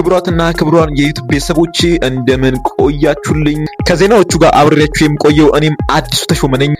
ክብሯትና ክብሯን የዩቲዩብ ቤተሰቦች እንደምን ቆያችሁልኝ? ከዜናዎቹ ጋር አብሬያችሁ የምቆየው እኔም አዲሱ ተሾመ ነኝ።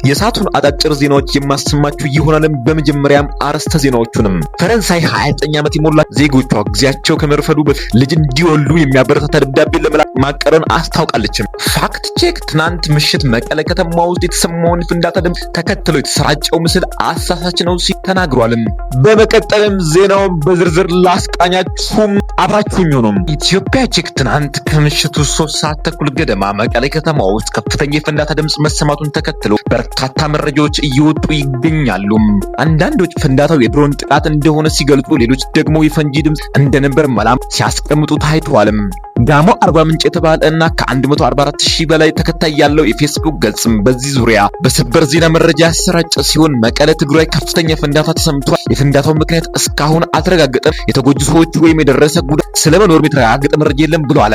የሰዓቱን አጫጭር ዜናዎች የማሰማችሁ ይሆናል። በመጀመሪያም አርዕስተ ዜናዎቹንም ፈረንሳይ 29 ዓመት የሞላ ዜጎቿ ጊዜያቸው ከመርፈዱ በፊት ልጅ እንዲወልዱ የሚያበረታታ ደብዳቤ ለመላክ ማቀረን አስታውቃለች። ፋክት ቼክ ትናንት ምሽት መቀለ ከተማ ውስጥ የተሰማውን ፍንዳታ ድምፅ ተከትሎ የተሰራጨው ምስል አሳሳች ነው ሲል ተናግሯል። በመቀጠልም ዜናውን በዝርዝር ላስቃኛችሁም አብራችሁኝ ሆኖ ኢትዮጵያ ቼክ ትናንት ከምሽቱ 3 ሰዓት ተኩል ገደማ መቀለ ከተማ ውስጥ ከፍተኛ የፍንዳታ ድምፅ መሰማቱን ተከትሎ በርካታ መረጃዎች እየወጡ ይገኛሉ። አንዳንዶች ፍንዳታው የድሮን ጥቃት እንደሆነ ሲገልጹ፣ ሌሎች ደግሞ የፈንጂ ድምፅ እንደነበር መላም ሲያስቀምጡ ታይተዋል። ጋሞ አርባ ምንጭ የተባለ እና ከ144000 በላይ ተከታይ ያለው የፌስቡክ ገጽም በዚህ ዙሪያ በሰበር ዜና መረጃ ያሰራጨ ሲሆን መቀለ ትግራይ ከፍተኛ ፍንዳታ ተሰምቷል። የፍንዳታው ምክንያት እስካሁን አልተረጋገጠም። የተጎጁ ሰዎች ወይም የደረሰ ጉዳት ስለመኖር የተረጋገጠ መረጃ የለም ብለዋል።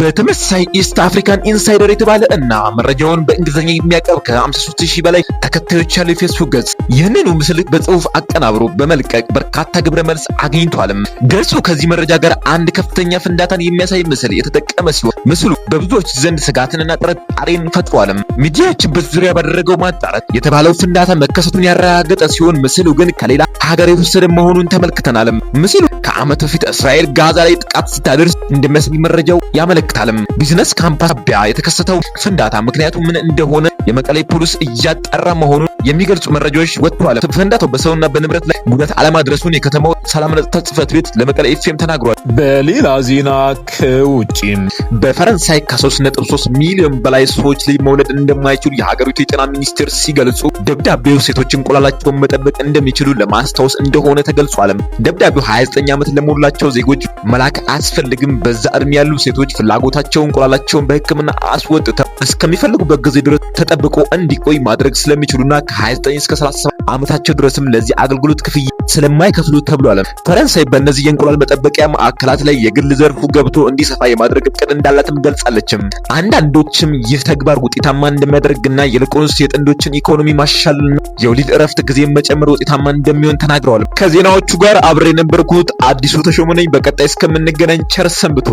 በተመሳሳይ ኢስት አፍሪካን ኢንሳይደር የተባለ እና መረጃውን በእንግሊዝኛ የሚያቀርብ ከ53000 በላይ ተከታዮች ያለው የፌስቡክ ገጽ ይህንኑ ምስል በጽሁፍ አቀናብሮ በመልቀቅ በርካታ ግብረ መልስ አግኝቷል። ገጹ ከዚህ መረጃ ጋር አንድ ከፍተኛ ፍንዳታን የሚያሳይ ምስል የተጠቀመ ሲሆን ምስሉ በብዙዎች ዘንድ ስጋትንና ጥርጣሬን ፈጥሯል። ሚዲያችን በዙሪያ ባደረገው ማጣራት የተባለው ፍንዳታ መከሰቱን ያረጋገጠ ሲሆን ምስሉ ግን ከሌላ ሀገር የተወሰደ መሆኑን ተመልክተናል። ምስሉ ከዓመት በፊት እስራኤል ጋዛ ላይ ጥቃት ስታደርስ እንደሚያሳይ መረጃው ያመለክታል። ቢዝነስ ካምፓስ ቢያ የተከሰተው ፍንዳታ ምክንያቱ ምን እንደሆነ የመቀሌ ፖሊስ እያጣራ መሆኑን የሚገልጹ መረጃዎች ወጥተዋል። ፍንዳታው በሰውና በንብረት ላይ ጉዳት አለማድረሱን የከተማው ሰላምና ጸጥታ ጽሕፈት ቤት ለመቀሌ ኤፍኤም ተናግሯል። በሌላ ዜና ከውጪም በፈረንሳይ ከ3.3 ሚሊዮን በላይ ሰዎች ልጅ መውለድ እንደማይችሉ የሀገሪቱ የጤና ሚኒስቴር ሲገልጹ፣ ደብዳቤው ሴቶች እንቁላላቸውን መጠበቅ እንደሚችሉ ለማስታወስ እንደሆነ ተገልጿል። ደብዳቤው 29 ዓመት ለሞላቸው ዜጎች መላክ አያስፈልግም። በዛ እድሜ ያሉ ሴቶች ፍላጎታቸው እንቁላላቸውን በሕክምና አስወጥተው እስከሚፈልጉበት ጊዜ ድረስ ተጠብቆ እንዲቆይ ማድረግ ስለሚችሉና ከ29 እስከ 37 ዓመታቸው ድረስም ለዚህ አገልግሎት ክፍያ ስለማይከፍሉ ተብሏል። ፈረንሳይ በእነዚህ የእንቁላል መጠበቂያ ማዕከላት ላይ የግል ዘርፉ ገብቶ እንዲሰፋ የማድረግ እቅድ እንዳላትም ገልጻለች። አንዳንዶችም ይህ ተግባር ውጤታማ እንደሚያደርግና ይልቁንስ የጥንዶችን ኢኮኖሚ ማሻሻልና የወሊድ እረፍት ጊዜ መጨመር ውጤታማ እንደሚሆን ተናግረዋል። ከዜናዎቹ ጋር አብሬ ነበርኩት አዲሱ ተሾመ ነኝ። በቀጣይ እስከምንገናኝ ቸር ሰንብቱ።